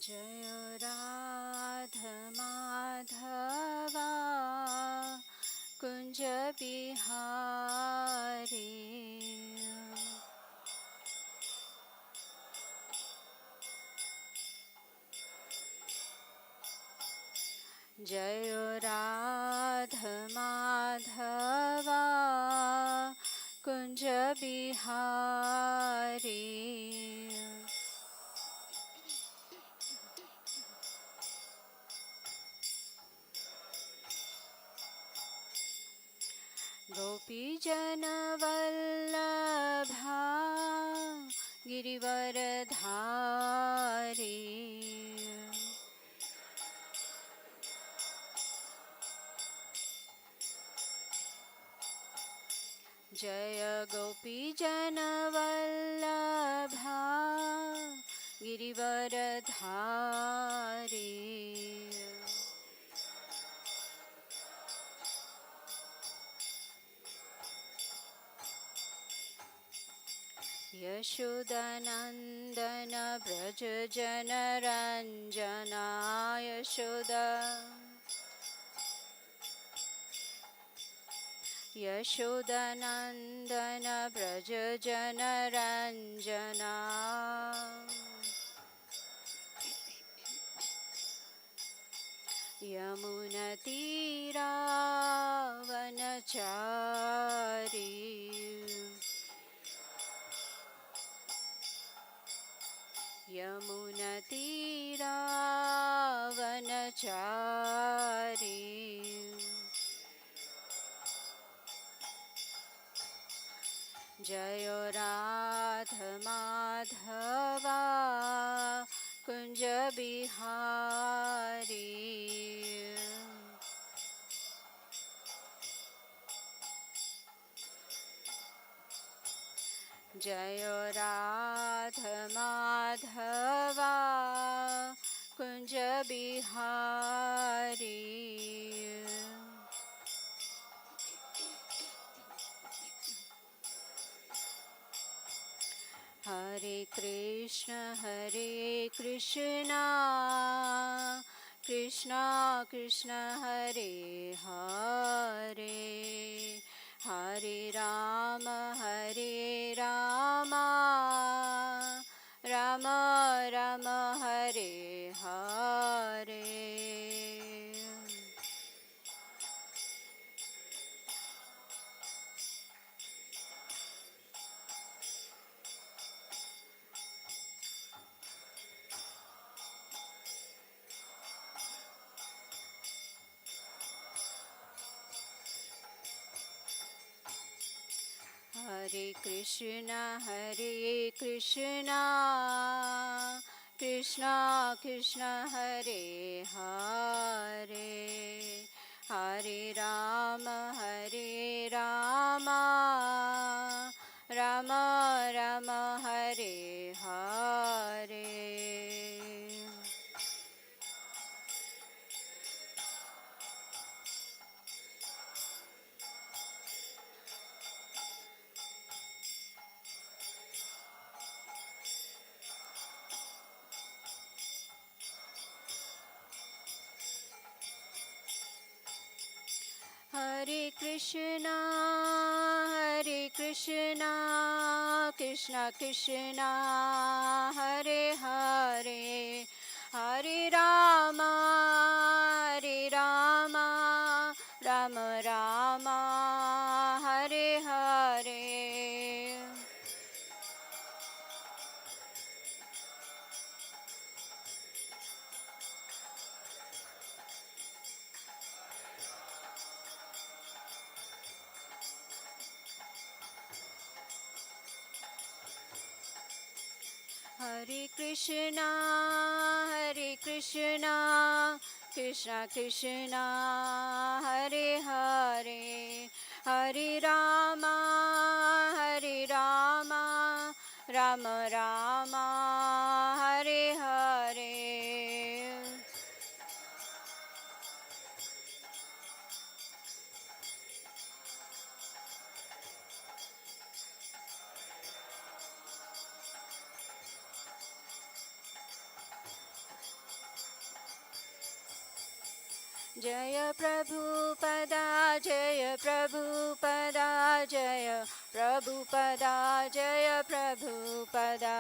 जय राधा माधवा कुंज बिहारी जय राधा माधवा कुंज बिहारी गोपीजन वल्लभा गिरिवरधारी जय गोपीजन वल्लभा गिरिवरधारी यशोदानन्दन व्रज जनरञ्जना यशोदानन्दन व्रज जनरञ्जना यमुनतीरावनचारी यमुनतीरावनचारी जय राधा माधवा कुंज बिहारी जय राधा माधवा कुंज बिहारी हरे Krishna Krishna Krishna Hare Hare Hare Ram Ram Ram Hare Hare Hare Krishna Krishna Krishna Hare Hare Hare Ram Ram Ram Hare Hare Hare Krishna Krishna Krishna Hare Hare Hare Ram Ram Ram Hare Hare Hare Krishna Krishna Krishna Hare Hare Hare Ram Ram Ram Hare Hare Jaya Prabhupada, Jaya Prabhupada, Jaya Prabhupada, Jaya Prabhupada.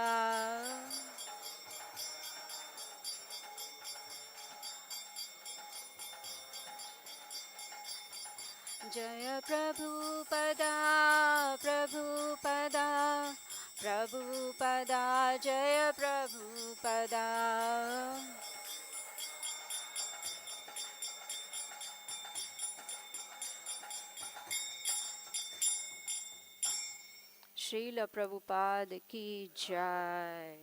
Jaya Prabhupada, Prabhupada, Prabhupada, Jaya Prabhupada. Srila Prabhupada ki jai.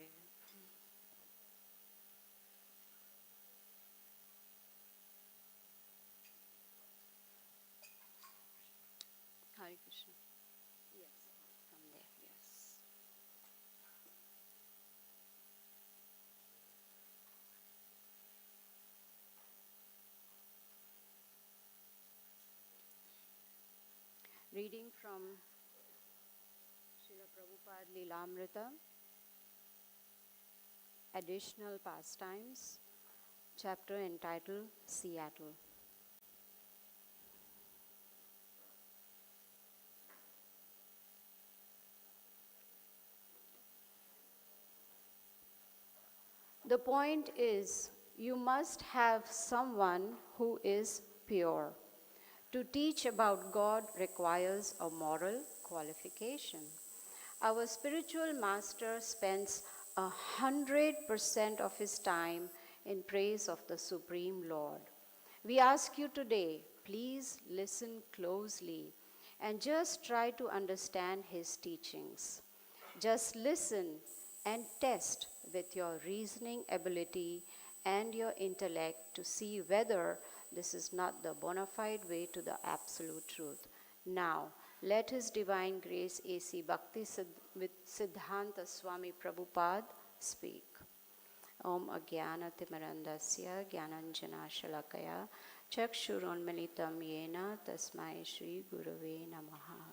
Hare Krishna. Yes, from there, yes. Reading from Srila Prabhupada Lilamrita, Additional Pastimes, chapter entitled Seattle. The point is, you must have someone who is pure. To teach about God requires a moral qualification. Our spiritual master spends 100% of his time in praise of the Supreme Lord. We ask you today, please listen closely and just try to understand his teachings. Just listen and test with your reasoning ability and your intellect to see whether this is not the bona fide way to the absolute truth. Now, let His Divine Grace A.C. Bhakti Siddhanta Swami Prabhupada speak. Om Ajnanatimirandasya Jnananjana Shalakaya Chakshurunmilitam Yena Tasmai Shri Gurave Namaha.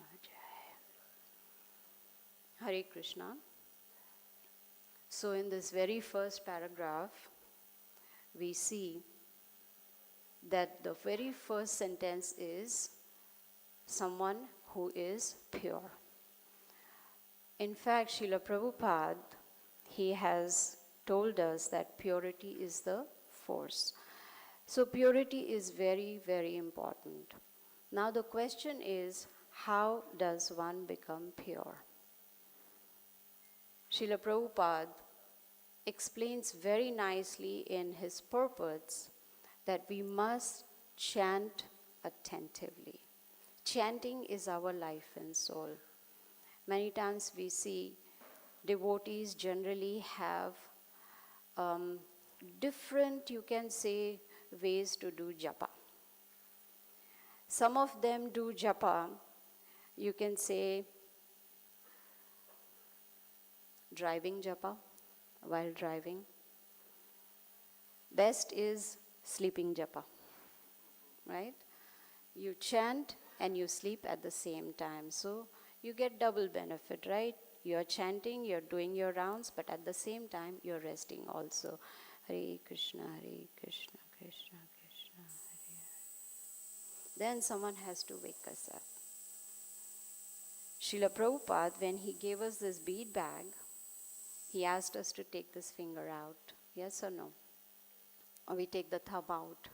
Hare Krishna. So in this very first paragraph, we see that the very first sentence is someone who is pure. In fact, Srila Prabhupada, he has told us that purity is the force. So purity is very, very important. Now the question is, how does one become pure? Srila Prabhupada explains very nicely in his purports that we must chant attentively. Chanting is our life and soul. Many times we see devotees generally have different, you can say, ways to do japa. Some of them do japa, you can say, driving japa, while driving. Best is sleeping japa, right? You chant and you sleep at the same time. So you get double benefit, right? You're chanting, you're doing your rounds, but at the same time, you're resting also. Hare Krishna, Krishna Krishna, Hare Hare. Then someone has to wake us up. Srila Prabhupada, when he gave us this bead bag, he asked us to take this finger out. Yes or no? Or we take the thumb out.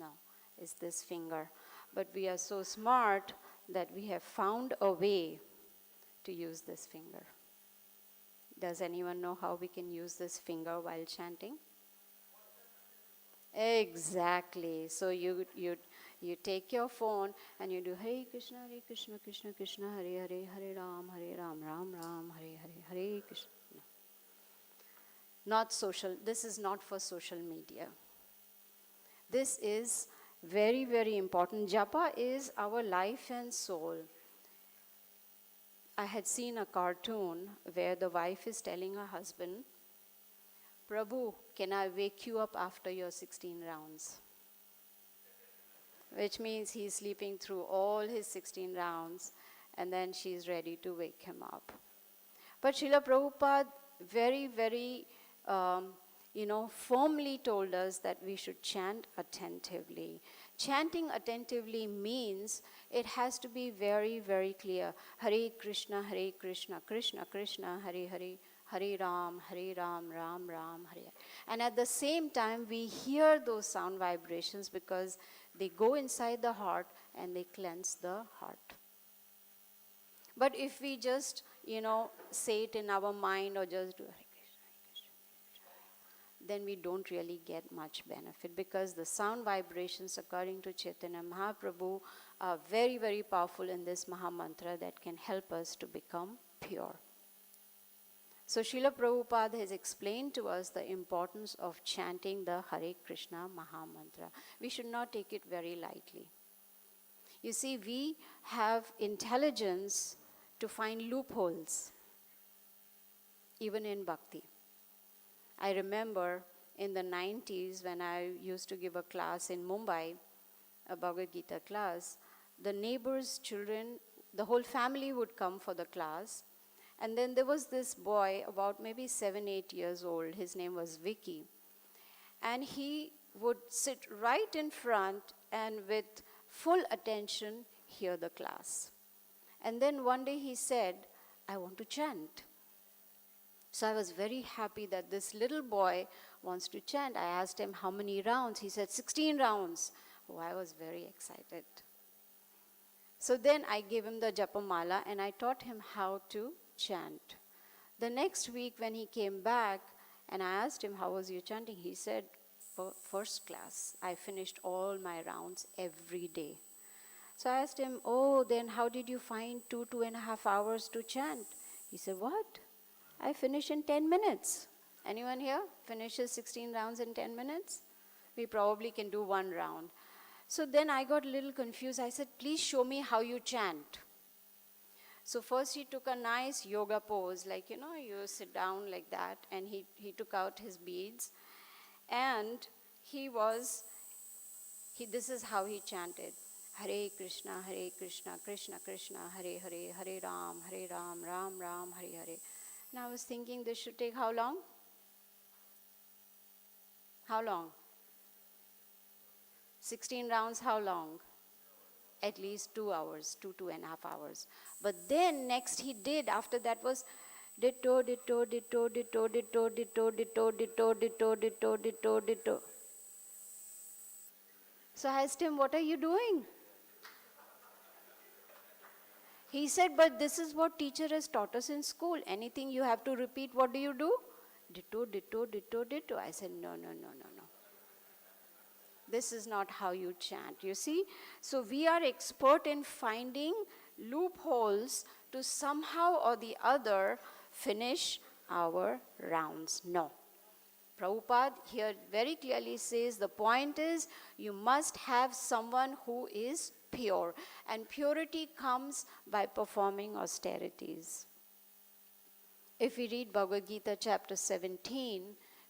No, it's this finger. But we are so smart that we have found a way to use this finger. Does anyone know how we can use this finger while chanting? Exactly. So you take your phone and you do Hare Krishna, Krishna Krishna, Hare Hare, Hare Ram, Ram Ram, Hare Hare, Hare Krishna. No. Not social. This is not for social media. This is very, very important. Japa is our life and soul. I had seen a cartoon where the wife is telling her husband, Prabhu, can I wake you up after your 16 rounds? Which means he's sleeping through all his 16 rounds and then she's ready to wake him up. But Srila Prabhupada very, very, firmly told us that we should chant attentively. Chanting attentively means it has to be very, very clear. Hare Krishna, Krishna Krishna, Hare Hare, Hare Ram, Ram Ram, Hare. And at the same time, we hear those sound vibrations because they go inside the heart and they cleanse the heart. But if we just, say it in our mind or just do Hare Krishna, then we don't really get much benefit, because the sound vibrations, according to Chaitanya Mahaprabhu, are very, very powerful in this Mahamantra that can help us to become pure. So Srila Prabhupada has explained to us the importance of chanting the Hare Krishna Mahamantra. We should not take it very lightly. You see, we have intelligence to find loopholes, even in bhakti. I remember in the 90s when I used to give a class in Mumbai, a Bhagavad Gita class, the neighbors' children, the whole family would come for the class. And then there was this boy, about maybe 7, 8 years old. His name was Vicky. And he would sit right in front and with full attention hear the class. And then one day he said, I want to chant. So I was very happy that this little boy wants to chant. I asked him how many rounds. He said 16 rounds. Oh, I was very excited. So then I gave him the Japamala and I taught him how to chant. The next week when he came back and I asked him, how was your chanting? He said, first class. I finished all my rounds every day. So I asked him, oh, then how did you find 2.5 hours to chant? He said, what? I finish in 10 minutes. Anyone here finishes 16 rounds in 10 minutes? We probably can do one round. So then I got a little confused. I said, please show me how you chant. So first he took a nice yoga pose, like, you sit down like that, and he took out his beads, and this is how he chanted. Hare Krishna, Krishna Krishna, Hare Hare, Hare Ram, Ram Ram, Hare Hare. And I was thinking this should take how long? How long? 16 rounds, how long? At least 2 hours, 2.5 hours. But then next he did, after that was ditto, ditto, ditto, ditto, ditto, ditto, ditto, ditto, ditto, ditto, ditto, ditto. So I asked him, what are you doing? He said, but this is what teacher has taught us in school. Anything you have to repeat, what do you do? Ditto, ditto, ditto, ditto. I said, no. This is not how you chant, you see. So we are expert in finding loopholes to somehow or the other finish our rounds. No. Prabhupada here very clearly says the point is you must have someone who is pure. And purity comes by performing austerities. If we read Bhagavad Gita chapter 17,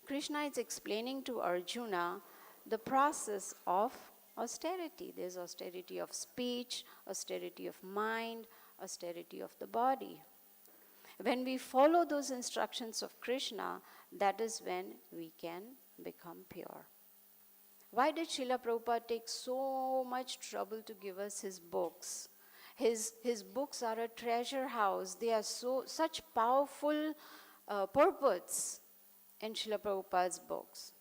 Krishna is explaining to Arjuna the process of austerity. There's austerity of speech, austerity of mind, austerity of the body. When we follow those instructions of Krishna, that is when we can become pure. Why did Srila Prabhupada take so much trouble to give us his books? His books are a treasure house. They are such powerful purports in Srila Prabhupada's books.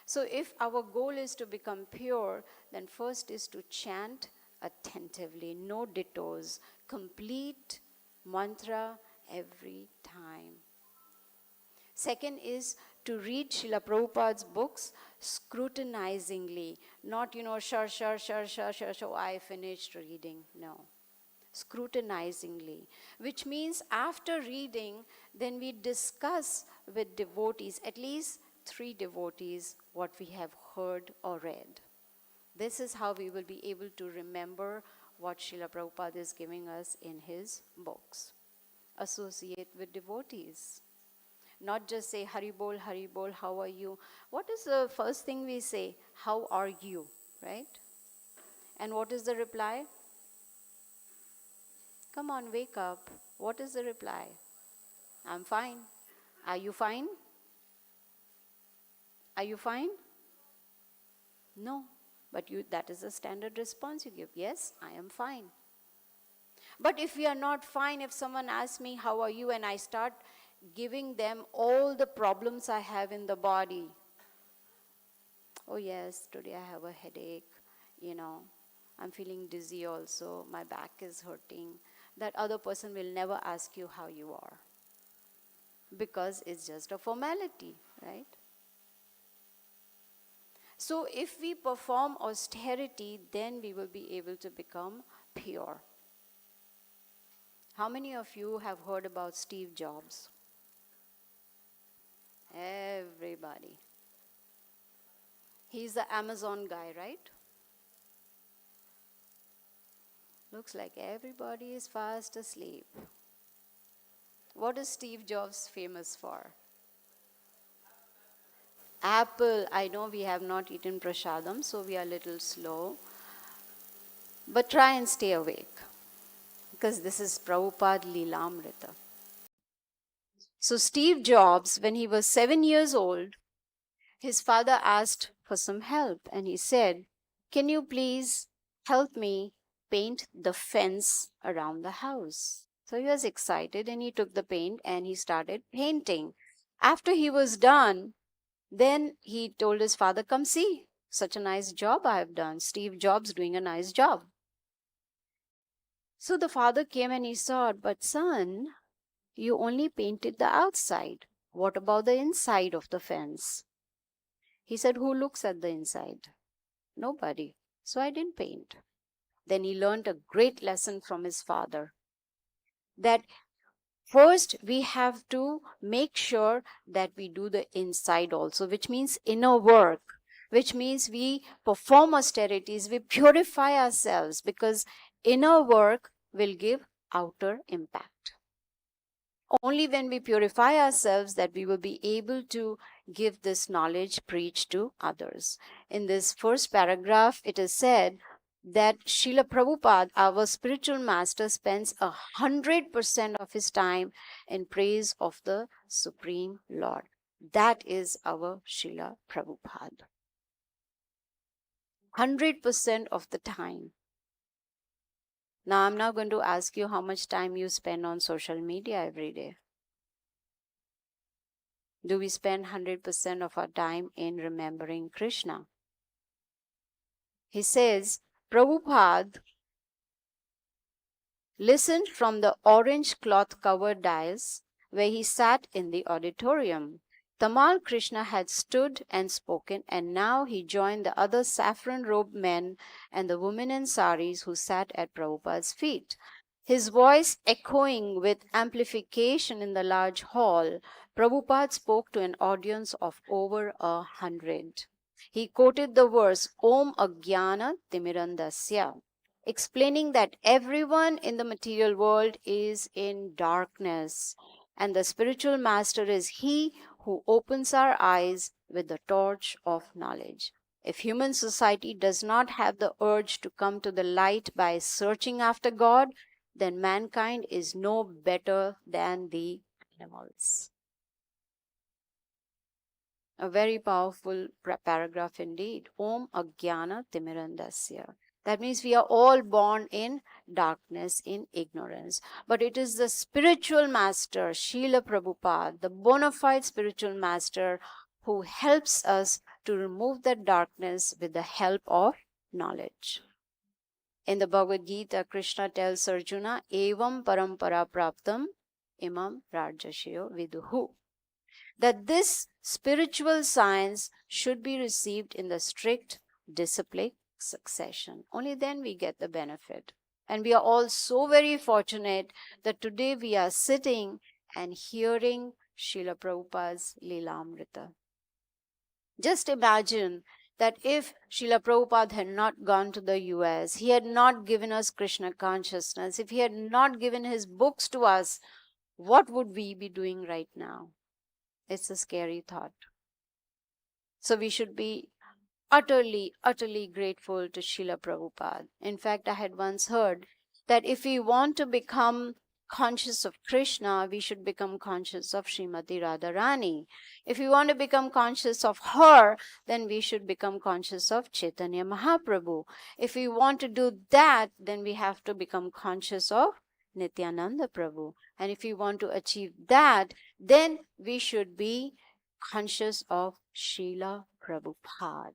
So if our goal is to become pure, then first is to chant attentively, no dittos, complete mantra every time. Second is to read Srila Prabhupada's books scrutinizingly, not, sure, I finished reading. No. Scrutinizingly, which means after reading, then we discuss with devotees, at least 3 devotees, what we have heard or read. This is how we will be able to remember what Srila Prabhupada is giving us in his books. Associate with devotees. Not just say, Hari Bol, how are you? What is the first thing we say? How are you? Right? And what is the reply? Come on, wake up. What is the reply? I'm fine. Are you fine? Are you fine? No. But that is the standard response you give. Yes, I am fine. But if we are not fine, if someone asks me, how are you? And I start giving them all the problems I have in the body. Oh yes, today I have a headache, I'm feeling dizzy also, my back is hurting. That other person will never ask you how you are, because it's just a formality, right? So if we perform austerity, then we will be able to become pure. How many of you have heard about Steve Jobs? Everybody. He's the Amazon guy, right? Looks like everybody is fast asleep. What is Steve Jobs famous for? Apple. I know we have not eaten prasadam, so we are a little slow. But try and stay awake, because this is Prabhupada Lilamrita. So Steve Jobs, when he was 7 years old, his father asked for some help, and he said, "Can you please help me paint the fence around the house?" So he was excited, and he took the paint and he started painting. After he was done, then he told his father, "Come see, such a nice job I have done. Steve Jobs doing a nice job." So the father came and he saw it, "But son, you only painted the outside. What about the inside of the fence?" He said, "Who looks at the inside? Nobody. So I didn't paint." Then he learned a great lesson from his father, that first we have to make sure that we do the inside also, which means inner work, which means we perform austerities, we purify ourselves, because inner work will give outer impact. Only when we purify ourselves that we will be able to give this knowledge, preach to others. In this first paragraph, it is said that Srila Prabhupada, our spiritual master, spends 100% of his time in praise of the Supreme Lord. That is our Srila Prabhupada. 100% of the time. Now, I'm not going to ask you how much time you spend on social media every day. Do we spend 100% of our time in remembering Krishna? He says, Prabhupada listened from the orange cloth covered dais where he sat in the auditorium. Tamal Krishna had stood and spoken, and now he joined the other saffron robed men and the women in saris who sat at Prabhupada's feet. His voice echoing with amplification in the large hall, Prabhupada spoke to an audience of over 100. He quoted the verse, Om Ajnana Timirandasya, explaining that everyone in the material world is in darkness, and the spiritual master is he who opens our eyes with the torch of knowledge. If human society does not have the urge to come to the light by searching after God, then mankind is no better than the animals. A very powerful paragraph indeed. Om Ajnana Timirandasya. That means we are all born in darkness, in ignorance. But it is the spiritual master, Srila Prabhupada, the bona fide spiritual master, who helps us to remove that darkness with the help of knowledge. In the Bhagavad Gita, Krishna tells Arjuna, Evam parampara praptam imam rajashayo viduhu, that this spiritual science should be received in the strict disciplic succession. Only then we get the benefit. And we are all so very fortunate that today we are sitting and hearing Srila Prabhupada's Lilamrita. Just imagine that if Srila Prabhupada had not gone to the US, he had not given us Krishna consciousness, if he had not given his books to us, what would we be doing right now? It's a scary thought. So we should be utterly, utterly grateful to Srila Prabhupada. In fact, I had once heard that if we want to become conscious of Krishna, we should become conscious of Srimati Radharani. If we want to become conscious of her, then we should become conscious of Chaitanya Mahaprabhu. If we want to do that, then we have to become conscious of Nityananda Prabhu. And if we want to achieve that, then we should be conscious of Srila Prabhupada.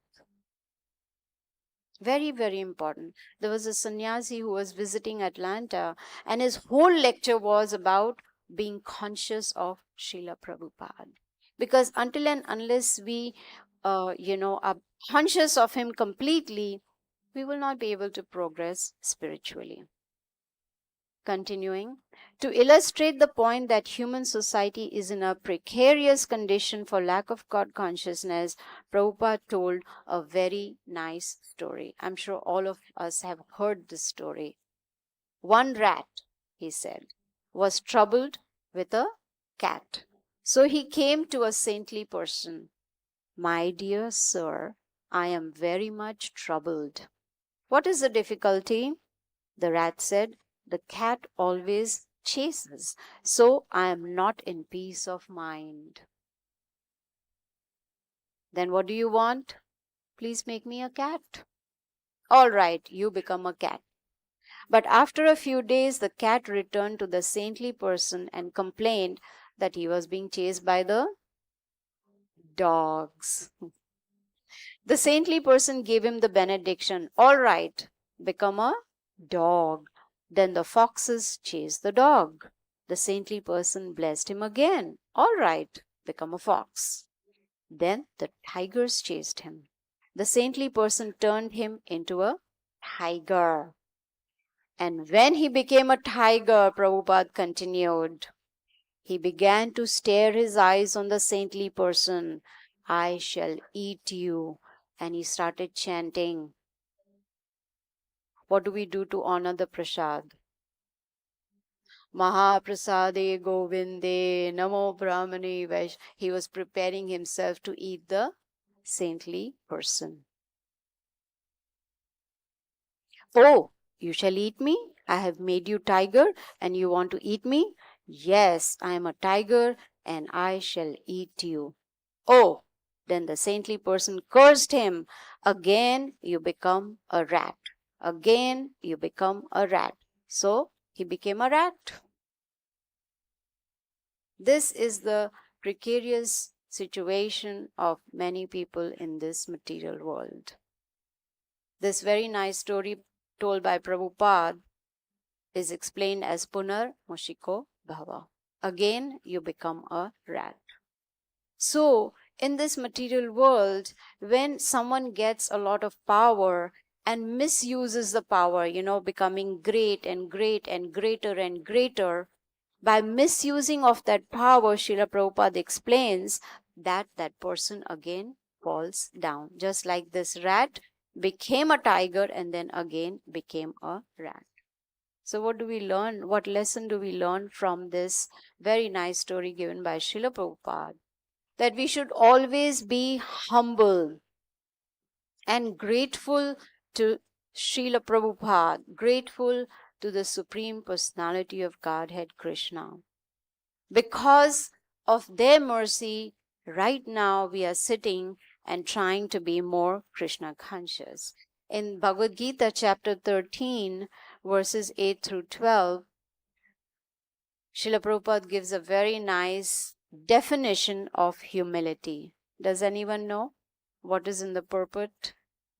Very, very important. There was a sannyasi who was visiting Atlanta, and his whole lecture was about being conscious of Srila Prabhupada. Because until and unless we, are conscious of him completely, we will not be able to progress spiritually. Continuing, to illustrate the point that human society is in a precarious condition for lack of God consciousness, Prabhupada told a very nice story. I'm sure all of us have heard this story. One rat, he said, was troubled with a cat. So he came to a saintly person. My dear sir, I am very much troubled. What is the difficulty? The rat said, the cat always chases, so I am not in peace of mind. Then what do you want? Please make me a cat. All right, you become a cat. But after a few days, the cat returned to the saintly person and complained that he was being chased by the dogs. The saintly person gave him the benediction. All right, become a dog. Then the foxes chased the dog. The saintly person blessed him again. All right, become a fox. Then the tigers chased him. The saintly person turned him into a tiger. And when he became a tiger, Prabhupada continued, he began to stare his eyes on the saintly person. I shall eat you. And he started chanting. What do we do to honor the prasad? Mahaprasade Govinde Namo Brahmane Vash. He was preparing himself to eat the saintly person. Oh, you shall eat me? I have made you tiger and you want to eat me? Yes, I am a tiger and I shall eat you. Oh, then the saintly person cursed him. Again you become a rat. Again you become a rat. So he became a rat. This is the precarious situation of many people in this material world. This very nice story told by Prabhupada is explained as Punar Mushiko Bhava. Again, you become a rat. So, in this material world, when someone gets a lot of power and misuses the power, becoming great and great and greater and greater, by misusing of that power, Srila Prabhupada explains that that person again falls down. Just like this rat became a tiger and then again became a rat. So what do we learn? What lesson do we learn from this very nice story given by Srila Prabhupada? That we should always be humble and grateful to Srila Prabhupada, grateful to the Supreme Personality of Godhead Krishna. Because of their mercy, right now we are sitting and trying to be more Krishna conscious. In Bhagavad Gita chapter 13, verses 8 through 12, Srila Prabhupada gives a very nice definition of humility. Does anyone know what is in the purport?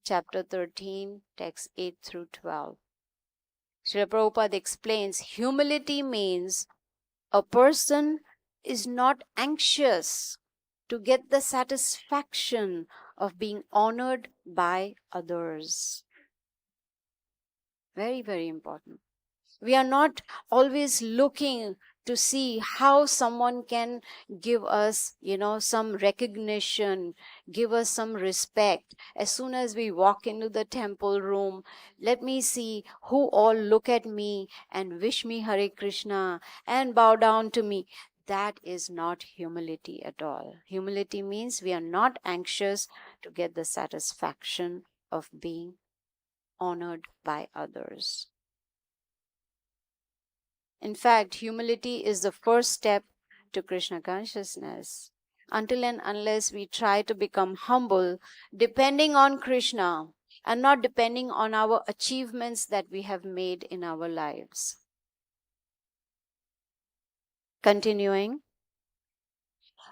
Chapter 13, text 8 through 12. Srila Prabhupada explains humility means a person is not anxious to get the satisfaction of being honored by others. Very, very important. We are not always looking to see how someone can give us, some recognition, give us some respect. As soon as we walk into the temple room, let me see who all look at me and wish me Hare Krishna and bow down to me. That is not humility at all. Humility means we are not anxious to get the satisfaction of being honored by others. In fact, humility is the first step to Krishna consciousness. Until and unless we try to become humble, depending on Krishna and not depending on our achievements that we have made in our lives. Continuing.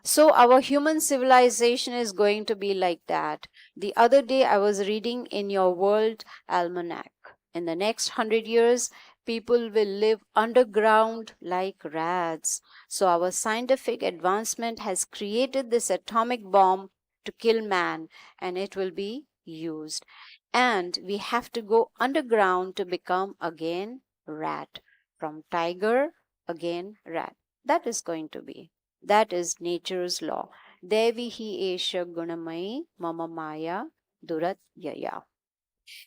So, our human civilization is going to be like that. The other day, I was reading in your World Almanac. In the next 100 years, people will live underground like rats. So, our scientific advancement has created this atomic bomb to kill man, and it will be used. And we have to go underground to become again rat. From tiger, again rat. That is going to be. That is nature's law. Devi hi esha gunamai mama maya duratyaya.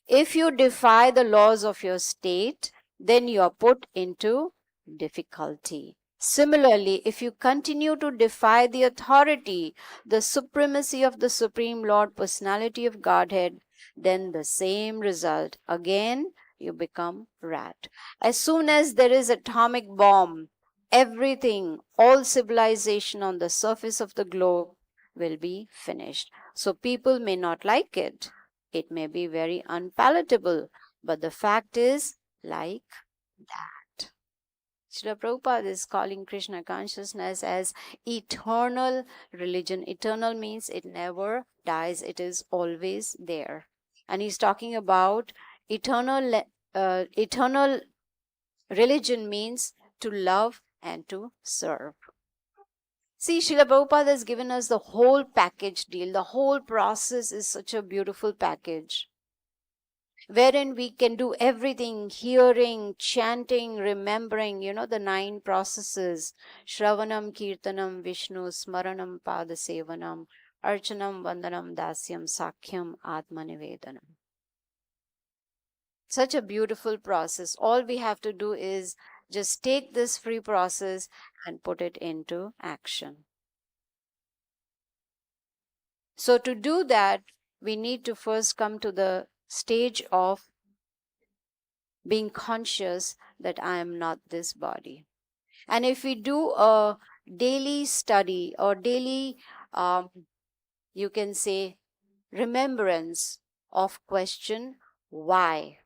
If you defy the laws of your state, then you are put into difficulty. Similarly, if you continue to defy the authority, the supremacy of the Supreme Lord, Personality of Godhead, then the same result. Again, you become rat. As soon as there is atomic bomb, everything, all civilization on the surface of the globe will be finished. So people may not like it. It may be very unpalatable, but the fact is like that. Srila Prabhupada is calling Krishna consciousness as eternal religion. Eternal means it never dies, it is always there. And he's talking about eternal religion means to love and to serve. See, Srila Prabhupada has given us the whole package deal. The whole process is such a beautiful package, wherein we can do everything: hearing, chanting, remembering, the 9 processes: Shravanam, Kirtanam, Vishnu, Smaranam, Padasevanam, Archanam, Vandanam, Dasyam, Sakhyam, Atmanivedanam. Such a beautiful process. All we have to do is just take this free process and put it into action. So, to do that, we need to first come to the stage of being conscious that I am not this body. And if we do a daily study or daily, you can say, remembrance of question, why?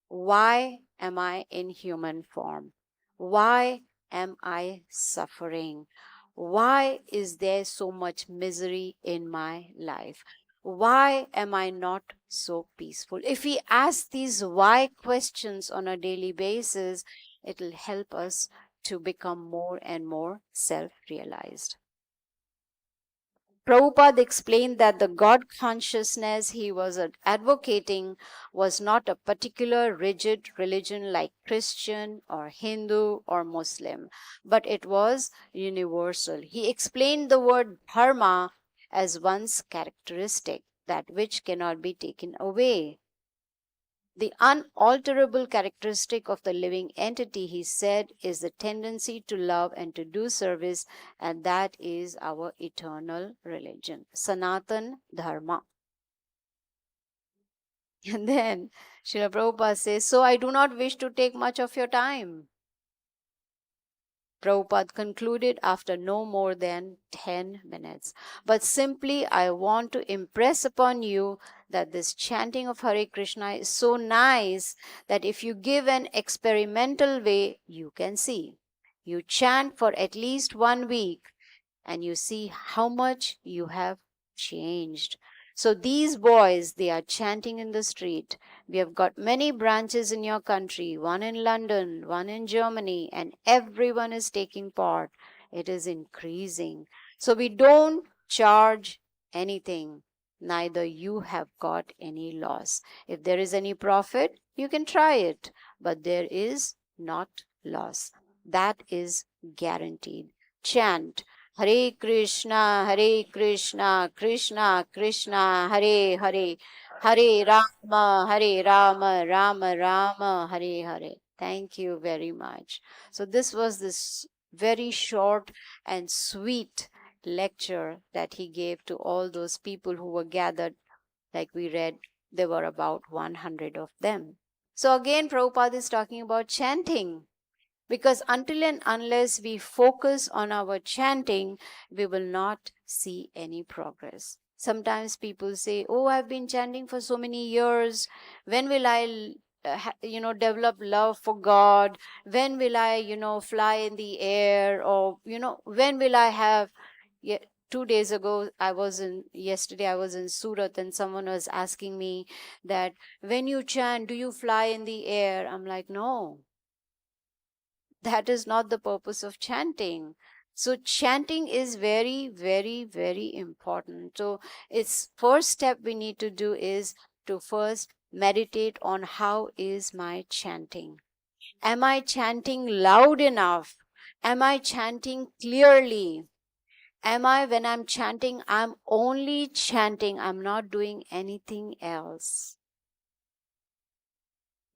Why am I in human form? Why am I suffering? Why is there so much misery in my life? Why am I not so peaceful? If we ask these why questions on a daily basis, it will help us to become more and more self-realized. Prabhupada explained that the God consciousness he was advocating was not a particular rigid religion like Christian or Hindu or Muslim, but it was universal. He explained the word dharma as one's characteristic, that which cannot be taken away. The unalterable characteristic of the living entity, he said, is the tendency to love and to do service, and that is our eternal religion, Sanatan Dharma. And then Srila Prabhupada says, so I do not wish to take much of your time. Prabhupada concluded after no more than 10 minutes. But simply, I want to impress upon you that this chanting of Hare Krishna is so nice that if you give an experimental way, you can see. You chant for at least 1 week and you see how much you have changed. So these boys, they are chanting in the street. We have got many branches in your country, one in London, one in Germany, and everyone is taking part. It is increasing. So we don't charge anything. Neither you have got any loss. If there is any profit, you can try it, but there is not loss. That is guaranteed. Chant Hare Krishna, Krishna Krishna, Hare Hare, Hare Rama, Rama Rama, Hare Hare. Thank you very much. So this was this very short and sweet lecture that he gave to all those people who were gathered. Like we read, there were about 100 of them. So again, Prabhupada is talking about chanting. Because until and unless we focus on our chanting, we will not see any progress. Sometimes people say, "Oh, I've been chanting for so many years. When will I, develop love for God? When will I, fly in the air? Or, when will I have?" Yeah, 2 days ago, yesterday I was in Surat, and someone was asking me that, "When you chant, do you fly in the air?" I'm like, "No, that is not the purpose of chanting." So chanting is very, very, very important. So its first step we need to do is to first meditate on how is my chanting. Am I chanting loud enough? Am I chanting clearly? Am I, when I'm chanting, I'm only chanting, I'm not doing anything else?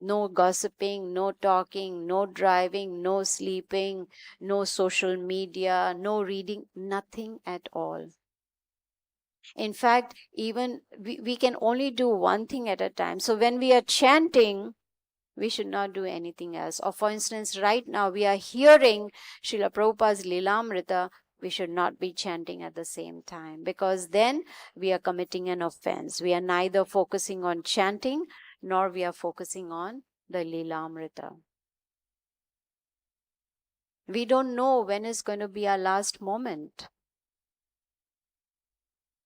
No gossiping, no talking, no driving, no sleeping, no social media, no reading, nothing at all. In fact, even we can only do one thing at a time. So when we are chanting, we should not do anything else. Or for instance, right now we are hearing Srila Prabhupada's Lilamrita, we should not be chanting at the same time, because then we are committing an offense. We are neither focusing on chanting nor we are focusing on the Lilamrita. We don't know when is going to be our last moment.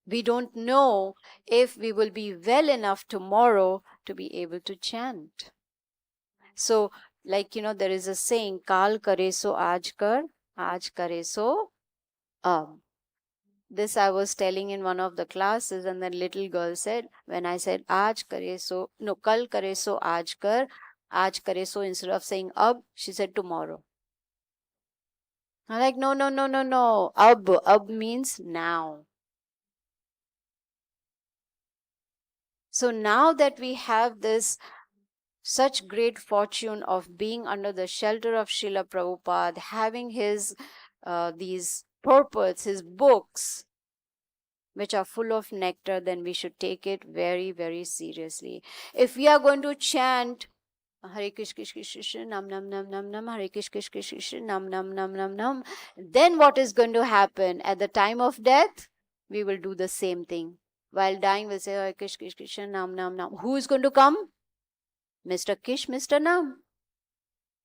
We don't know if we will be well enough tomorrow to be able to chant. So, there is a saying, Kal kare so aaj kare so ab. This I was telling in one of the classes, and the little girl said, when I said aaj kare so, no, kal kare so aaj kare so, instead of saying ab, she said tomorrow. I'm like, no, no, no, no, no. Ab means now. So now that we have this such great fortune of being under the shelter of Srila Prabhupada, having his these purports, his books, which are full of nectar, then we should take it very, very seriously. If we are going to chant Hare Krishna Krishna Krishna Nam Nam Nam Nam Nam Hare Krishna Krishna Krishna Nam Nam Nam Nam Nam, then what is going to happen at the time of death? We will do the same thing. While dying, we'll say Hare Krishna Krishna Krishna Nam Nam Nam. Who is going to come? Mr. Kish, Mr. Nam.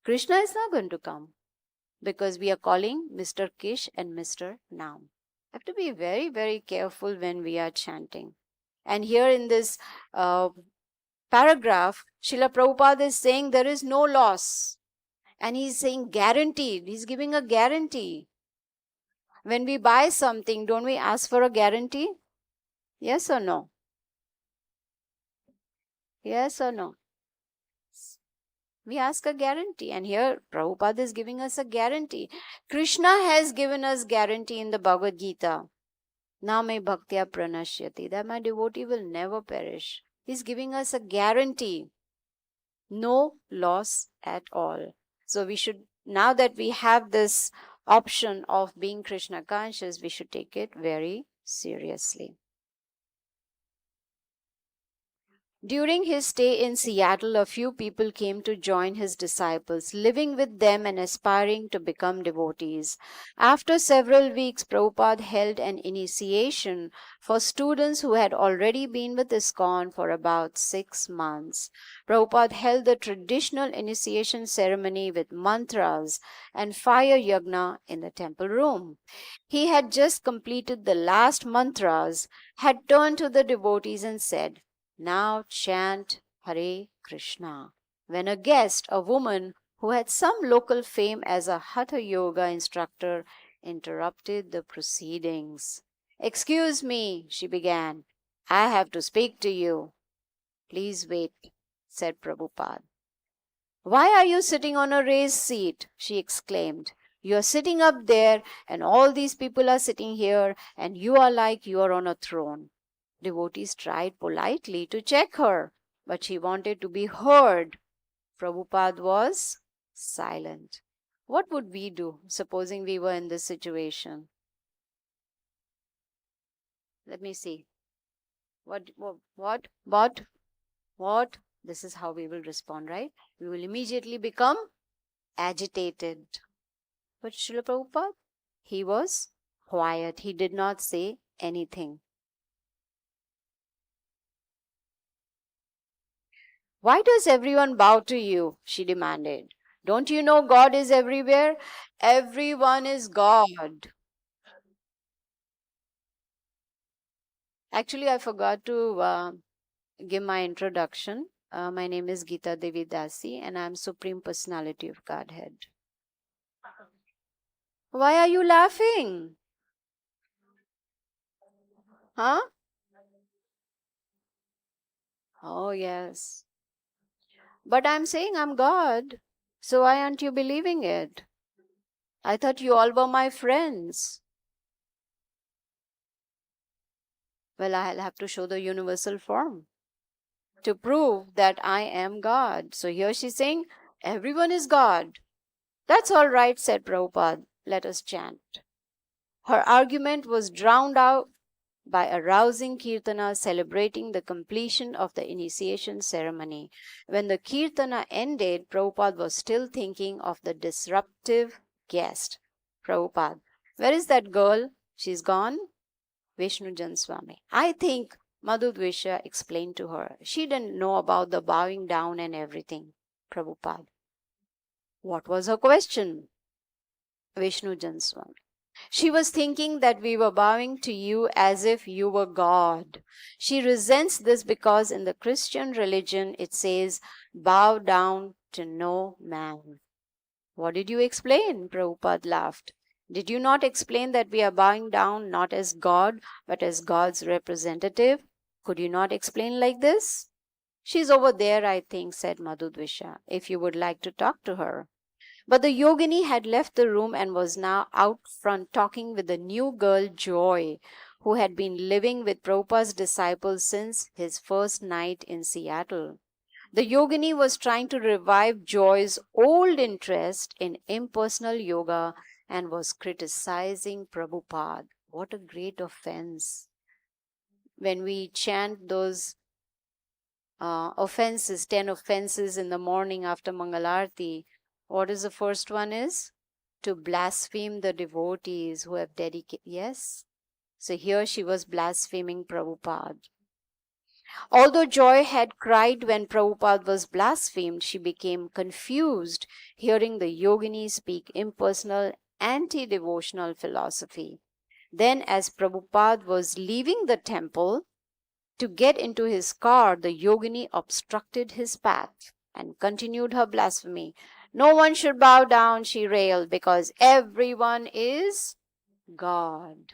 Krishna is not going to come, because we are calling Mr. Kish and Mr. Nam. Have to be very, very careful when we are chanting. And here in this paragraph, Srila Prabhupada is saying there is no loss. And he's saying guaranteed. He's giving a guarantee. When we buy something, don't we ask for a guarantee? Yes or no? Yes or no? We ask a guarantee. And here Prabhupada is giving us a guarantee. Krishna has given us guarantee in the Bhagavad Gita. Na me bhaktya pranashyati, that my devotee will never perish. He's giving us a guarantee. No loss at all. So we should, now that we have this option of being Krishna conscious, we should take it very seriously. During his stay in Seattle, a few people came to join his disciples, living with them and aspiring to become devotees. After several weeks, Prabhupada held an initiation for students who had already been with ISKCON for about 6 months. Prabhupada held the traditional initiation ceremony with mantras and fire yagna in the temple room. He had just completed the last mantras, had turned to the devotees and said, "Now chant Hare Krishna," when a guest, a woman who had some local fame as a Hatha Yoga instructor, interrupted the proceedings. "Excuse me," she began. "I have to speak to you." "Please wait," said Prabhupada. "Why are you sitting on a raised seat?" she exclaimed. "You are sitting up there, and all these people are sitting here, and you are like you are on a throne." Devotees tried politely to check her, but she wanted to be heard. Prabhupada was silent. What would we do, supposing we were in this situation? Let me see. What? This is how we will respond, right? We will immediately become agitated. But Srila Prabhupada, he was quiet. He did not say anything. Why does everyone bow to you? She demanded. Don't you know God is everywhere? Everyone is God. Actually, I forgot to give my introduction. My name is Gita Devi Dasi, and I am Supreme Personality of Godhead. Why are you laughing? Huh? Oh, yes. But I'm saying I'm God. So why aren't you believing it? I thought you all were my friends. Well, I'll have to show the universal form to prove that I am God. So here she's saying, everyone is God. That's all right, said Prabhupada. Let us chant. Her argument was drowned out by a rousing kirtana celebrating the completion of the initiation ceremony. When the kirtana ended, Prabhupada was still thinking of the disruptive guest. Prabhupada, where is that girl? She's gone? Vishnujan Swami. I think Madhudvesha explained to her. She didn't know about the bowing down and everything. Prabhupada. What was her question? Vishnujan Swami. She was thinking that we were bowing to you as if you were God. She resents this because in the Christian religion it says, bow down to no man. What did you explain? Prabhupada laughed. Did you not explain that we are bowing down not as God, but as God's representative? Could you not explain like this? She's over there, I think, said Madhudvisha, if you would like to talk to her. But the yogini had left the room and was now out front talking with the new girl Joy, who had been living with Prabhupada's disciples since his first night in Seattle. The yogini was trying to revive Joy's old interest in impersonal yoga and was criticizing Prabhupada. What a great offense. When we chant those offenses, 10 offenses in the morning after Mangalarti, what is the first one is? To blaspheme the devotees who have dedicated. Yes? So here she was blaspheming Prabhupada. Although Joy had cried when Prabhupada was blasphemed, she became confused hearing the yogini speak impersonal, anti-devotional philosophy. Then, as Prabhupada was leaving the temple, to get into his car, the yogini obstructed his path and continued her blasphemy. No one should bow down, she railed, because everyone is God.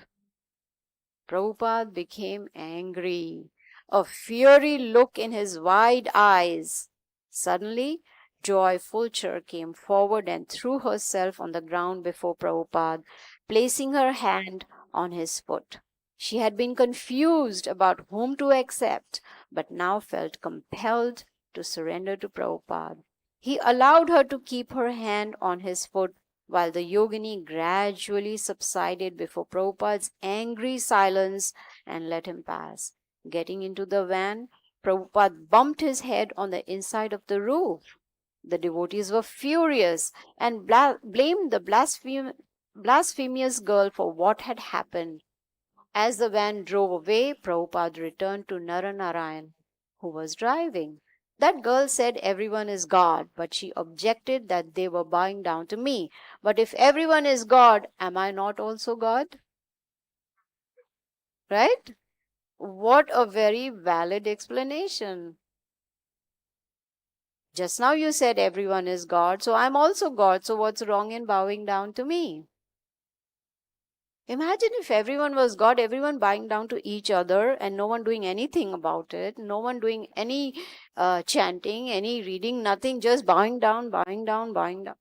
Prabhupada became angry, a fiery look in his wide eyes. Suddenly, Joy Fulcher came forward and threw herself on the ground before Prabhupada, placing her hand on his foot. She had been confused about whom to accept, but now felt compelled to surrender to Prabhupada. He allowed her to keep her hand on his foot while the yogini gradually subsided before Prabhupada's angry silence and let him pass. Getting into the van, Prabhupada bumped his head on the inside of the roof. The devotees were furious and blamed the blasphemous girl for what had happened. As the van drove away, Prabhupada returned to Naranarayan, who was driving. That girl said everyone is God, but she objected that they were bowing down to me. But if everyone is God, am I not also God? Right? What a very valid explanation. Just now you said everyone is God, so I'm also God, so what's wrong in bowing down to me? Imagine if everyone was God, everyone bowing down to each other and no one doing anything about it, no one doing any chanting, any reading, nothing, just bowing down, bowing down, bowing down.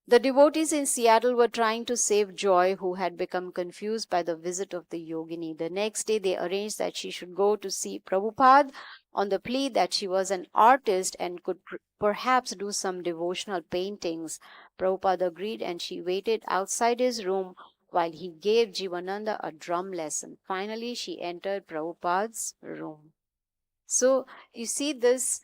The devotees in Seattle were trying to save Joy, who had become confused by the visit of the yogini. The next day, they arranged that she should go to see Prabhupada on the plea that she was an artist and could perhaps do some devotional paintings. Prabhupada agreed and she waited outside his room while he gave Jivananda a drum lesson. Finally, she entered Prabhupada's room. So you see this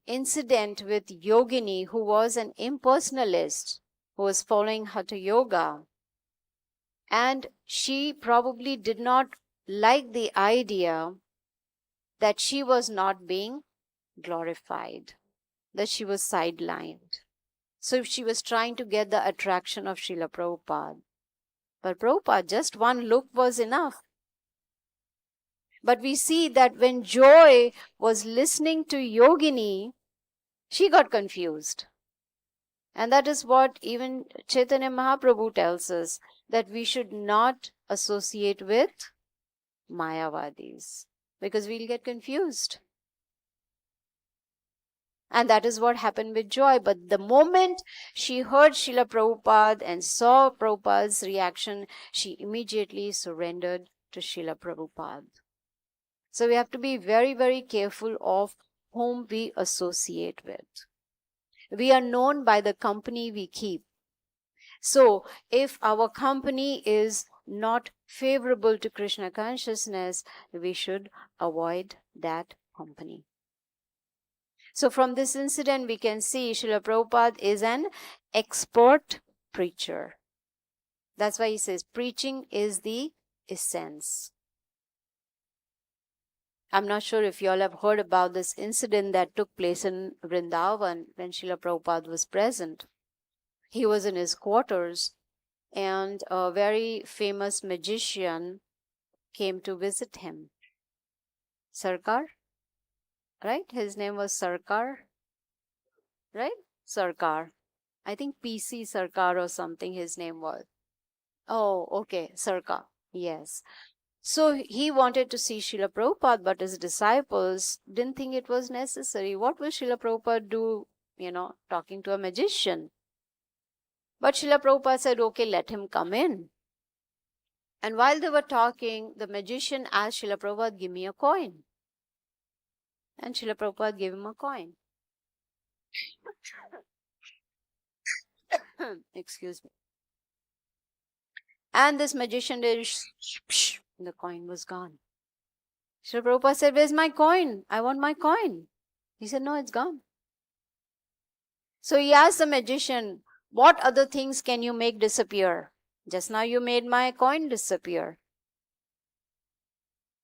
incident with Yogini, who was an impersonalist, who was following Hatha Yoga. And she probably did not like the idea that she was not being glorified, that she was sidelined. So she was trying to get the attraction of Srila Prabhupada. But Prabhupada, just one look was enough. But we see that when Joy was listening to Yogini, she got confused. And that is what even Chaitanya Mahaprabhu tells us, that we should not associate with Mayavadis, because we'll get confused. And that is what happened with Joy. But the moment she heard Srila Prabhupada and saw Prabhupada's reaction, she immediately surrendered to Srila Prabhupada. So we have to be very, very careful of whom we associate with. We are known by the company we keep. So if our company is not favorable to Krishna consciousness, we should avoid that company. So from this incident, we can see Srila Prabhupada is an expert preacher. That's why he says preaching is the essence. I'm not sure if you all have heard about this incident that took place in Vrindavan when Srila Prabhupada was present. He was in his quarters and a very famous magician came to visit him. Sarkar? Right? His name was Sarkar? Right? Sarkar. I think PC Sarkar or something his name was. Oh, okay. Sarkar. Yes. So he wanted to see Srila Prabhupada, but his disciples didn't think it was necessary. What will Srila Prabhupada do, talking to a magician? But Srila Prabhupada said, okay, let him come in. And while they were talking, the magician asked Srila Prabhupada, give me a coin. And Srila Prabhupada gave him a coin. Excuse me. And this magician did, and the coin was gone. Srila Prabhupada said, where's my coin? I want my coin. He said, no, it's gone. So he asked the magician, what other things can you make disappear? Just now you made my coin disappear.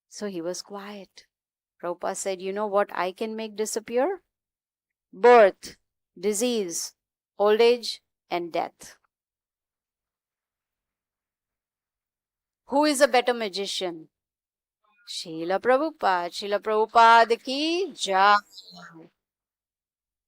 So he was quiet. Prabhupada said, you know what I can make disappear? Birth, disease, old age, and death. Who is a better magician? Srila Prabhupada. Srila Prabhupada ki jai.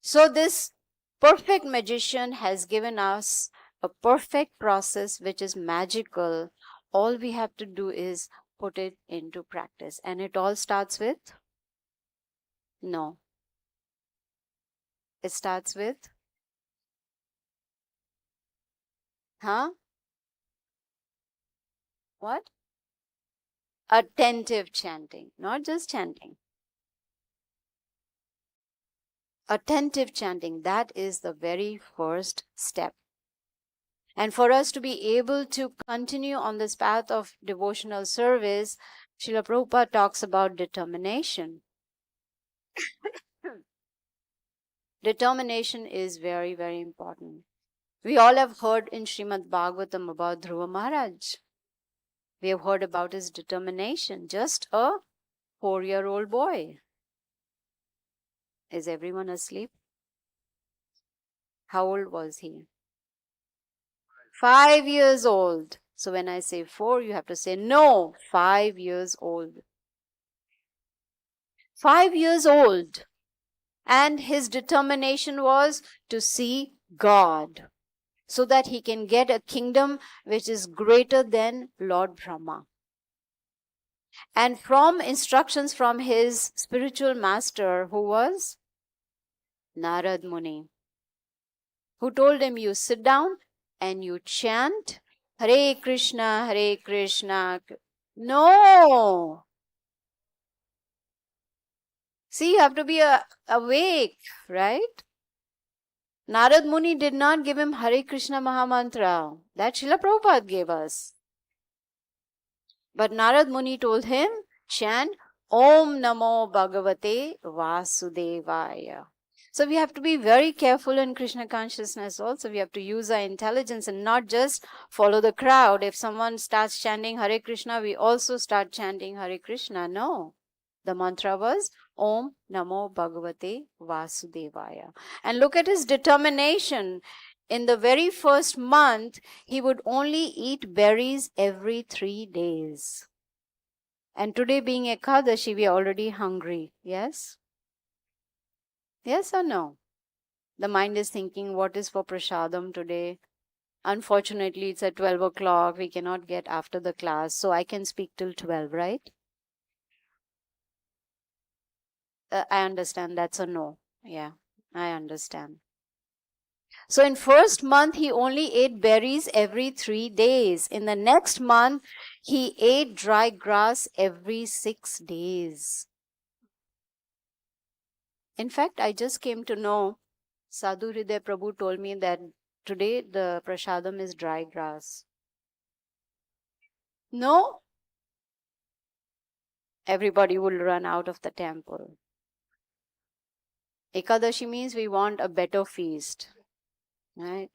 So this perfect magician has given us a perfect process which is magical. All we have to do is put it into practice. And it all starts with? No. It starts with? What? Attentive chanting, not just chanting. Attentive chanting, that is the very first step. And for us to be able to continue on this path of devotional service, Srila Prabhupada talks about determination. Determination is very, very important. We all have heard in Srimad Bhagavatam about Dhruva Maharaj. We have heard about his determination, just a 4-year-old boy. Is everyone asleep? How old was he? 5 years old. So when I say 4, you have to say no, 5 years old. 5 years old. And his determination was to see God, so that he can get a kingdom which is greater than Lord Brahma. And from instructions from his spiritual master, who was Narad Muni, who told him, you sit down and you chant Hare Krishna, Hare Krishna. No! See, you have to be awake, right? Narad Muni did not give him Hare Krishna Mahamantra. That Srila Prabhupada gave us. But Narad Muni told him, chant Om Namo Bhagavate Vasudevaya. So we have to be very careful in Krishna consciousness also. We have to use our intelligence and not just follow the crowd. If someone starts chanting Hare Krishna, we also start chanting Hare Krishna. No. The mantra was Om Namo Bhagavate Vasudevaya. And look at his determination. In the very first month, he would only eat berries every 3 days. And today, being Ekadashi, we are already hungry. Yes? Yes or no? The mind is thinking, what is for prasadam today? Unfortunately, it's at 12 o'clock. We cannot get after the class. So I can speak till 12, right? I understand that's a no. Yeah, I understand. So in first month, he only ate berries every 3 days. In the next month, he ate dry grass every 6 days. In fact, I just came to know, Sadhu Hriday Prabhu told me that today the prasadam is dry grass. No, everybody will run out of the temple. Ekadashi means we want a better feast, right?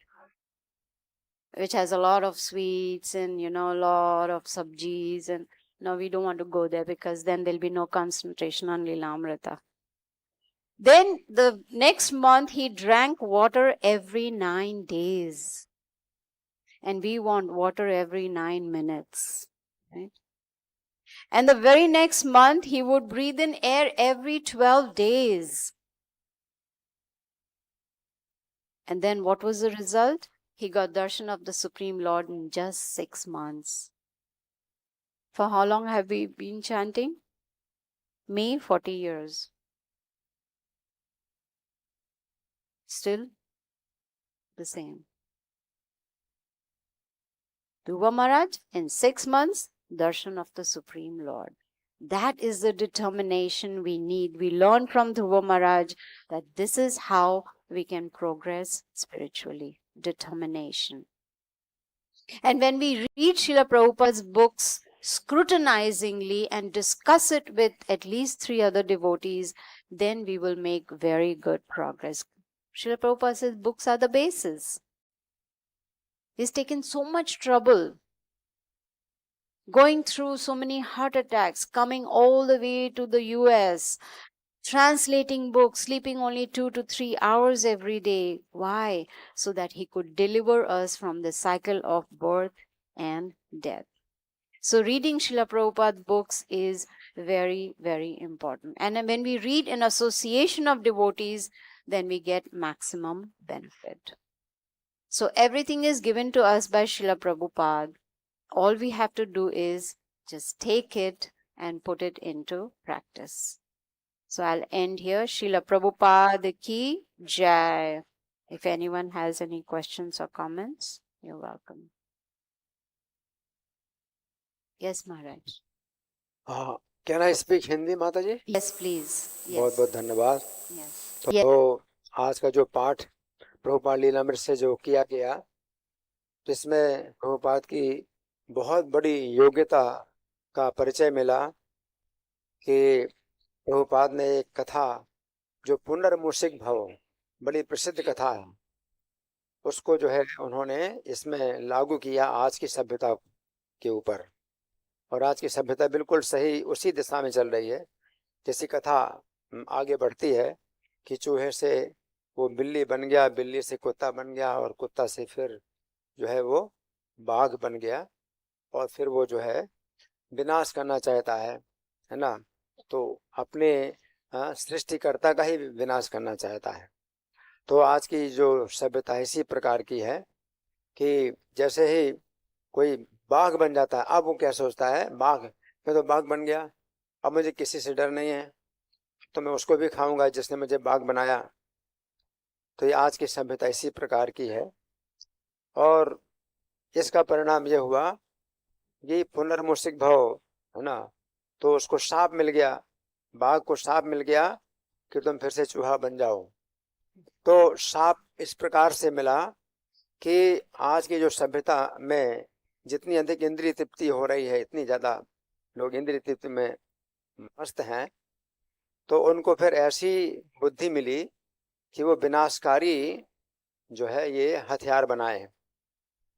Which has a lot of sweets and, a lot of sabjis. And no, we don't want to go there because then there'll be no concentration on Lilamrita. Then the next month, he drank water every 9 days. And we want water every 9 minutes, right? And the very next month, he would breathe in air every 12 days. And then what was the result? He got darshan of the Supreme Lord in just 6 months. For how long have we been chanting? Me, 40 years. Still the same. Dhruva Maharaj, in 6 months, darshan of the Supreme Lord. That is the determination we need. We learn from Dhruva Maharaj that this is how we can progress spiritually. Determination. And when we read Srila Prabhupada's books scrutinizingly and discuss it with at least 3 other devotees, then we will make very good progress. Srila Prabhupada says books are the basis. He's taken so much trouble going through so many heart attacks, coming all the way to the US, translating books, sleeping only 2 to 3 hours every day. Why? So that he could deliver us from the cycle of birth and death. So reading Srila Prabhupada books is very, very important. And when we read in association of devotees, then we get maximum benefit. So everything is given to us by Srila Prabhupada. All we have to do is just take it and put it into practice. So I'll end here. Srila Prabhupada ki jai. If anyone has any questions or comments, you're welcome. Yes, Maharaj. Can I speak Hindi, Mataji? Yes, please. Yes. बहुत बहुत धन्यवाद। Yes. तो आज का जो पाठ प्रभुपाद लीलामृत से जो किया गया, जिसमें प्रभुपाद की बहुत बड़ी योग्यता का परिचय मिला कि प्रभुपाद ने एक कथा जो पुनर्मूषिक भव, बड़ी प्रसिद्ध कथा है, उसको जो है उन्होंने इसमें लागू किया आज की सभ्यता के ऊपर। और आज की सभ्यता बिल्कुल सही उसी दिशा में चल रही है। जैसी कथा आगे बढ़ती है कि चूहे से वो बिल्ली बन गया, बिल्ली से कुत्ता बन गया, और कुत्ता से फिर जो है वो बाघ बन गया, और फिर वो जो है विनाश करना चाहता है ना, तो अपने सृष्टिकर्ता का ही विनाश करना चाहता है। तो आज की जो सभ्यता इसी प्रकार की है कि जैसे ही कोई बाघ बन जाता है, अब वो क्या सोचता है, बाघ, मैं तो बाघ बन गया, अब मुझे किसी से डर नहीं है, तो मैं उसको भी खाऊंगा जिसने मुझे बाघ बनाया। तो ये आज की सभ्यता इसी प्रकार की है, और इसका परिणाम ये हुआ ये पुनर्मूषिक भव है ना। तो उसको शाप मिल गया, बाघ को शाप मिल गया कि तुम फिर से चूहा बन जाओ। तो शाप इस प्रकार से मिला कि आज की जो सभ्यता में जितनी अधिक इंद्रिय तृप्ति हो रही है, इतनी ज़्यादा लोग इंद्रिय तृप्ति में मस्त हैं, तो उनको फिर ऐसी बुद्धि मिली कि वो विनाशकारी जो है ये हथियार बनाए,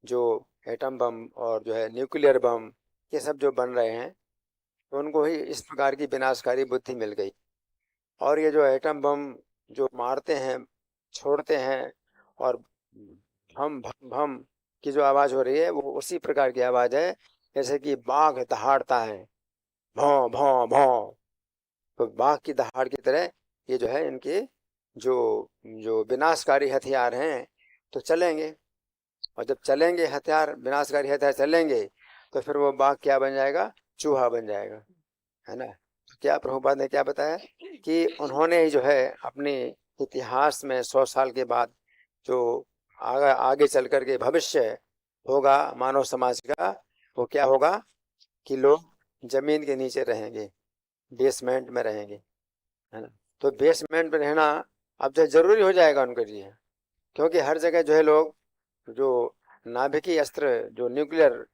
जो एटम बम और जो है न्यूक्लियर बम, ये सब जो बन रहे हैं, तो उनको ही इस प्रकार की विनाशकारी बुद्धि मिल गई। और ये जो एटम बम जो मारते हैं, छोड़ते हैं, और हम भम भम की जो आवाज हो रही है वो उसी प्रकार की आवाज है जैसे कि बाघ दहाड़ता है, भौं भौं भौं। तो बाघ की दहाड़ की तरह ये जो है इनके जो जो विनाशकारी हथियार हैं तो चलेंगे। और जब चलेंगे हथियार, विनाशकारी हथियार चलेंगे, तो फिर वो बाघ क्या बन जाएगा? चूहा बन जाएगा, है ना। तो क्या प्रभुपाद ने क्या बताया कि उन्होंने ही जो है अपने इतिहास में 100 साल के बाद जो आगे आगे चल करके भविष्य होगा मानव समाज का, वो क्या होगा कि लोग जमीन के नीचे रहेंगे, बेसमेंट में रहेंगे, है ना। तो बेसमेंट में रहना अब जो जरूरी हो जाएगा उनके लिए, क्योंकि हर जगह जो है लोग जो नाभिकीय अस्त्र, जो न्यूक्लियर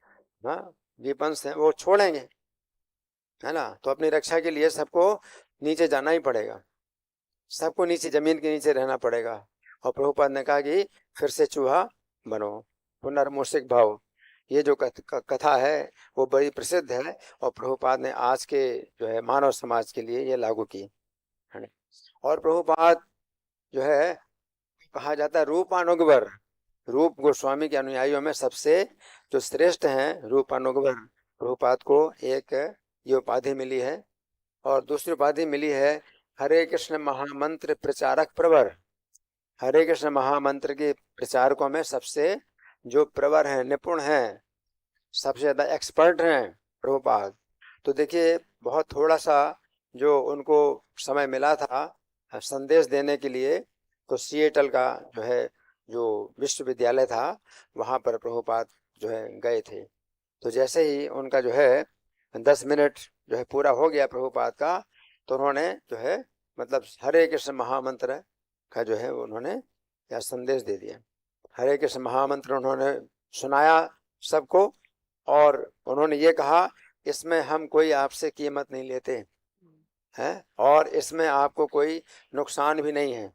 वेपन्स हैं वो छोड़ेंगे, है ना। तो अपनी रक्षा के लिए सबको नीचे जाना ही पड़ेगा, सबको नीचे जमीन के नीचे रहना पड़ेगा। और प्रभुपाद ने कहा कि फिर से चूहा बनो, पुनर्मूषिक भाव। ये जो कथा है वो बड़ी प्रसिद्ध है, और प्रभुपाद ने आज के जो है मानव समाज के लिए ये लागू की, है ना। और प्रभुपाद जो है, कहा जाता है रूपानुगवर, रूप गोस्वामी के अनुयायियों में सबसे जो श्रेष्ठ हैं रूपानुगवर, प्रभुपाद को एक ये उपाधि मिली है। और दूसरी उपाधि मिली है हरे कृष्ण महामंत्र प्रचारक प्रवर। हरे कृष्ण महामंत्र के प्रचारकों में सबसे जो प्रवर हैं, निपुण हैं, सबसे ज्यादा एक्सपर्ट हैं प्रभुपाद। तो देखिए बहुत थोड़ा सा जो उनको समय मिला था संदेश देने के लिए, तो सिएटल का जो है जो विश्वविद्यालय था वहाँ पर प्रभुपाद जो है गए थे। तो जैसे ही उनका जो है 10 मिनट जो है पूरा हो गया प्रभुपाद का, तो उन्होंने जो है मतलब हरे कृष्ण महामंत्र का जो है उन्होंने यह संदेश दे दिया। हरे कृष्ण महामंत्र उन्होंने सुनाया सबको, और उन्होंने ये कहा इसमें हम कोई आपसे कीमत नहीं लेते हैं, और इसमें आपको कोई नुकसान भी नहीं है,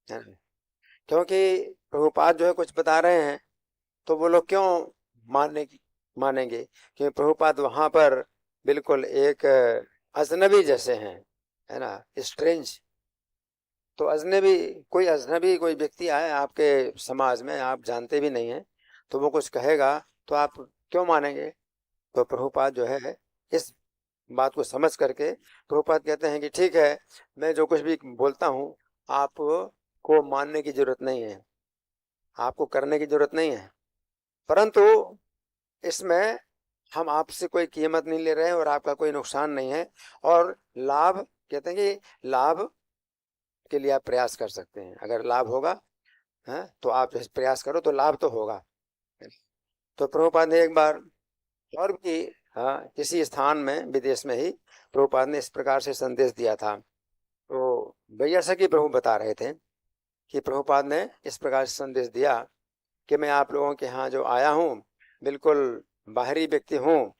क्योंकि प्रभुपाद जो है कुछ बता रहे हैं तो वो लोग क्यों मानेंगे, क्योंकि प्रभुपाद वहां पर बिल्कुल एक अजनबी जैसे हैं, है ना, स्ट्रेंज। तो अजनबी कोई व्यक्ति आए आपके समाज में, आप जानते भी नहीं हैं, तो वो कुछ कहेगा तो आप क्यों मानेंगे। तो प्रभुपाद जो है इस बात को समझ करके प्रभुपाद कहते हैं कि ठीक है, मैं जो कुछ भी बोलता हूँ आपको मानने की जरूरत नहीं है, आपको करने की जरूरत नहीं है, परंतु इसमें हम आपसे कोई कीमत नहीं ले रहे हैं और आपका कोई नुकसान नहीं है। और लाभ, कहते हैं कि लाभ के लिए आप प्रयास कर सकते हैं, अगर लाभ होगा है तो आप प्रयास करो तो लाभ तो होगा। तो प्रभुपाद ने एक बार और भी किसी स्थान में विदेश में ही प्रभुपाद ने इस प्रकार से संदेश दिया था। तो भैया सखी प्रभु बता रहे थे कि प्रभुपाद ने इस प्रकार से संदेश दिया कि मैं आप लोगों के यहाँ जो आया हूँ बिल्कुल बाहरी व्यक्ति हूँ,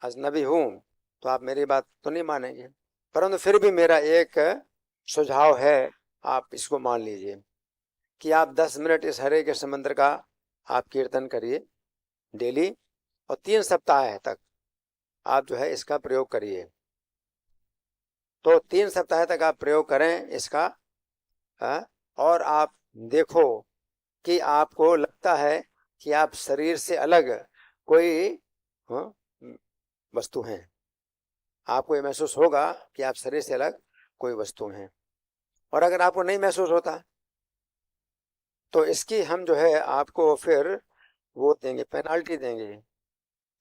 अजनबी हूँ, तो आप मेरी बात तो नहीं मानेंगे, परंतु फिर भी मेरा एक सुझाव है, आप इसको मान लीजिए कि आप 10 मिनट इस हरे कृष्ण मंत्र का आप कीर्तन करिए डेली, और 3 सप्ताह तक आप जो है इसका प्रयोग करिए। तो 3 सप्ताह तक आप प्रयोग करें इसका, और आप देखो कि आपको लगता है कि आप शरीर से अलग कोई वस्तु हैं, आपको ये महसूस होगा कि आप शरीर से अलग कोई वस्तु हैं। और अगर आपको नहीं महसूस होता तो इसकी हम जो है आपको फिर वो देंगे, पेनाल्टी देंगे।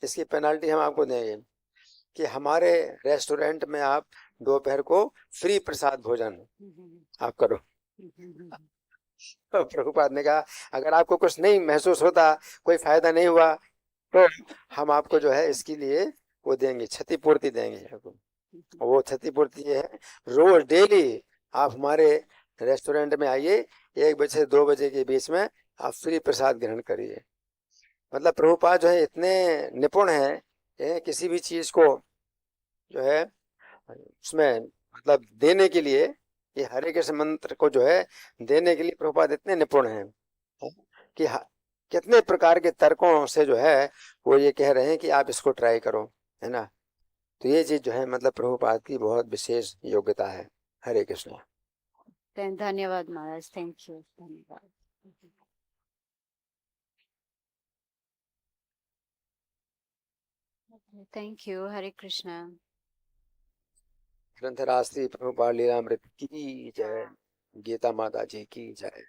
इसकी पेनाल्टी हम आपको देंगे कि हमारे रेस्टोरेंट में आप दोपहर को फ्री प्रसाद भोजन आप करो। तो प्रभुपाद ने कहा अगर आपको कुछ नहीं महसूस होता, कोई फायदा नहीं हुआ, तो हम आपको जो है इसके लिए वो देंगे, क्षतिपूर्ति देंगे आपको। वो क्षतिपूर्ति ये है, रोज डेली आप हमारे रेस्टोरेंट में आइए, 1 बजे से 2 बजे के बीच में आप फ्री प्रसाद ग्रहण करिए। मतलब प्रभुपाद जो है इतने निपुण हैं, किसी भी चीज को जो है उसमें मतलब देने के लिए, ये हरे कृष्ण मंत्र को जो है देने के लिए प्रभुपाद इतने निपुण हैं कि कितने प्रकार के तर्कों से जो है वो ये कह रहे हैं कि आप इसको ट्राई करो, है ना। तो ये चीज जो है मतलब प्रभुपाद की बहुत विशेष योग्यता है। हरे कृष्ण। धन्यवाद महाराज, थैंक यू, धन्यवाद। थैंक यू, हरे कृष्णा। ग्रंथराज श्री प्रभुपाद लीलामृत की जय। गीता माता जी की जय।